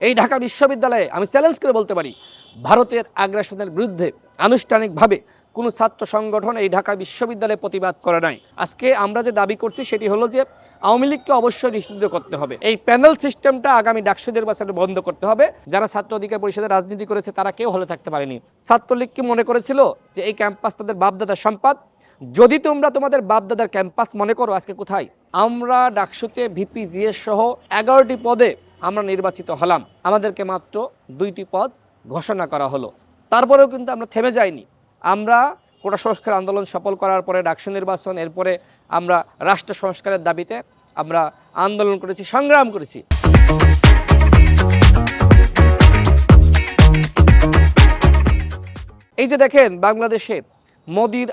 এই ঢাকা বিশ্ববিদ্যালয়ে আমি চ্যালেঞ্জ করে বলতে পারি, ভারতের আগ্রাসনের বিরুদ্ধে আনুষ্ঠানিকভাবে কোনো ছাত্র সংগঠন এই ঢাকা বিশ্ববিদ্যালয়ে প্রতিবাদ করে নাই। আজকে আমরা যে দাবি করছি সেটি হলো যে আওয়ামী লীগকে অবশ্যই নিষিদ্ধ করতে হবে। এই প্যানেল সিস্টেমটা আগামী ডাকসু নির্বাচনে বন্ধ করতে হবে। যারা ছাত্র অধিকার পরিষদের রাজনীতি করেছে তারা কেউ হলে থাকতে পারেনি। ছাত্রলীগ কি মনে করেছিল যে এই ক্যাম্পাস তাদের বাপদাদার সম্পদ? যদি তোমরা তোমাদের বাপদাদার ক্যাম্পাস মনে করো, আজকে কোথায়? আমরা ডাকসুতে ভিপি জিএস সহ 11টি পদে আমরা নির্বাচিত হলাম। আমাদেরকে মাত্র 2টি পদ ঘোষণা করা হলো। তারপরেও কিন্তু আমরা থেমে যাইনি। আমরা কোটা সংস্কার আন্দোলন সফল করার পরে ডাকসু নির্বাচন, এরপরে আমরা রাষ্ট্র সংস্কারের দাবিতে আমরা আন্দোলন করেছি, সংগ্রাম করেছি। এই যে দেখেন, বাংলাদেশে মোদির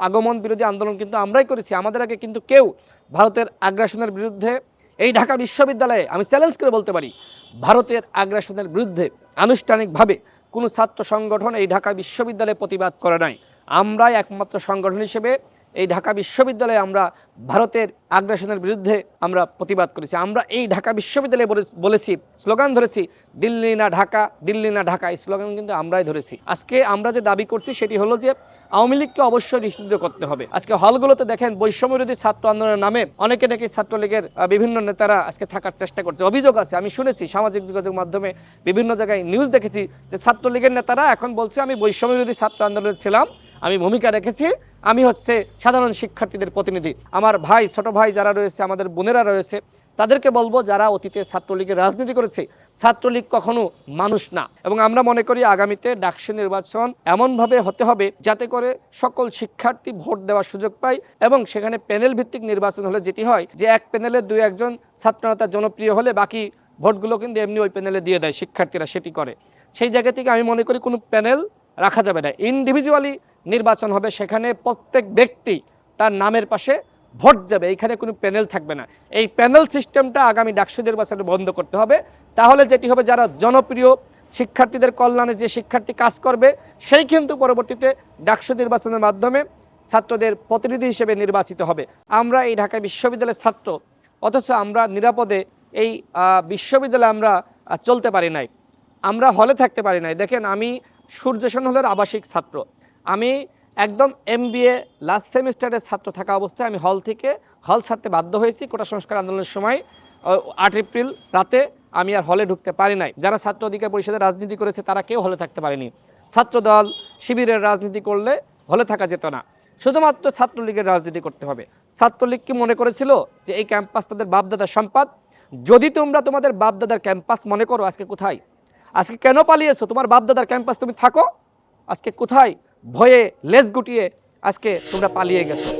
আগমন বিরোধী আন্দোলন কিন্তু আমরাই করেছি। আমাদের আগে কিন্তু কেউ ভারতের আগ্রাসনের বিরুদ্ধে এই ঢাকা বিশ্ববিদ্যালয়ে আমি চ্যালেঞ্জ করে বলতে পারি, ভারতের আগ্রাসনের বিরুদ্ধে আনুষ্ঠানিকভাবে কোনো ছাত্র সংগঠন এই ঢাকা বিশ্ববিদ্যালয়ে প্রতিবাদ করে নাই। আমরাই একমাত্র সংগঠন হিসেবে এই ঢাকা বিশ্ববিদ্যালয়ে আমরা ভারতের আগ্রাসনের বিরুদ্ধে আমরা প্রতিবাদ করেছি। আমরা এই ঢাকা বিশ্ববিদ্যালয়ে বলেছি, স্লোগান ধরেছি, দিল্লি না ঢাকা, দিল্লি না ঢাকা। এই স্লোগান কিন্তু আমরাই ধরেছি। আজকে আমরা যে দাবি করছি সেটি হলো যে আওয়ামী লীগকে অবশ্যই নিষিদ্ধ করতে হবে। আজকে হলগুলোতে দেখেন বৈষম্যবিরোধী ছাত্র আন্দোলনের নামে অনেকে নাকি ছাত্রলীগের বিভিন্ন নেতারা আজকে থাকার চেষ্টা করছে। অভিযোগ আছে, আমি শুনেছি সামাজিক যোগাযোগ মাধ্যমে বিভিন্ন জায়গায় নিউজ দেখেছি যে ছাত্রলীগের নেতারা এখন বলছে আমি বৈষম্যবিরোধী ছাত্র আন্দোলনে ছিলাম, আমি ভূমিকা রেখেছি, আমি হচ্ছে সাধারণ শিক্ষার্থীদের প্রতিনিধি। আমার ভাই, ছোট ভাই যারা রয়েছে, আমাদের বোনেরা রয়েছে, তাদেরকে বলবো যারা অতীতে ছাত্রলীগের রাজনীতি করেছে, ছাত্রলীগ কখনো মানুষ না। এবং আমরা মনে করি আগামীতে ডাকসু নির্বাচন এমনভাবে হতে হবে যাতে করে সকল শিক্ষার্থী ভোট দেওয়ার সুযোগ পায়, এবং সেখানে প্যানেল ভিত্তিক নির্বাচন হলে যেটি হয় যে এক প্যানেলে 2-1 ছাত্রনেতা জনপ্রিয় হলে বাকি ভোটগুলো কিন্তু এমনি ওই প্যানেলে দিয়ে দেয়, শিক্ষার্থীরা সেটি করে। সেই জায়গা থেকে আমি মনে করি কোনো প্যানেল রাখা যাবে না, ইন্ডিভিজুয়ালি নির্বাচন হবে। সেখানে প্রত্যেক ব্যক্তি তার নামের পাশে ভোট যাবে, এইখানে কোনো প্যানেল থাকবে না। এই প্যানেল সিস্টেমটা আগামী ডাকসু নির্বাচনে বন্ধ করতে হবে। তাহলে যেটি হবে, যারা জনপ্রিয় শিক্ষার্থীদের কল্যাণে যে শিক্ষার্থী কাজ করবে সেই কিন্তু পরবর্তীতে ডাকসু নির্বাচনের মাধ্যমে ছাত্রদের প্রতিনিধি হিসেবে নির্বাচিত হবে। আমরা এই ঢাকা বিশ্ববিদ্যালয়ের ছাত্র, অথচ আমরা নিরাপদে এই বিশ্ববিদ্যালয়ে আমরা চলতে পারি নাই, আমরা হলে থাকতে পারি নাই। দেখেন, আমি সূর্যসেন হলের আবাসিক ছাত্র। আমি একদম MBA লাস্ট সেমিস্টারের ছাত্র থাকা অবস্থায় আমি হল ছাড়তে বাধ্য হয়েছি কোটা সংস্কার আন্দোলনের সময়। 8 এপ্রিল রাতে আমি আর হলে ঢুকতে পারি নাই। যারা ছাত্র অধিকার পরিষদের রাজনীতি করেছে তারা কেউ হলে থাকতে পারেনি। ছাত্রদল শিবিরের রাজনীতি করলে হলে থাকা যেত না, শুধুমাত্র ছাত্রলীগের রাজনীতি করতে হবে। ছাত্রলীগ কি মনে করেছিল যে এই ক্যাম্পাস তাদের বাপদাদার সম্পদ? যদি তোমরা তোমাদের বাপদাদার ক্যাম্পাস মনে করো, আজকে কোথায়? আজকে কেন পালিয়েছো? তোমার বাপদাদার ক্যাম্পাস তুমি থাকো, আজকে কোথায়? ভয়ে লেজ গুটিয়ে আজকে তোমরা পালিয়ে গেছো।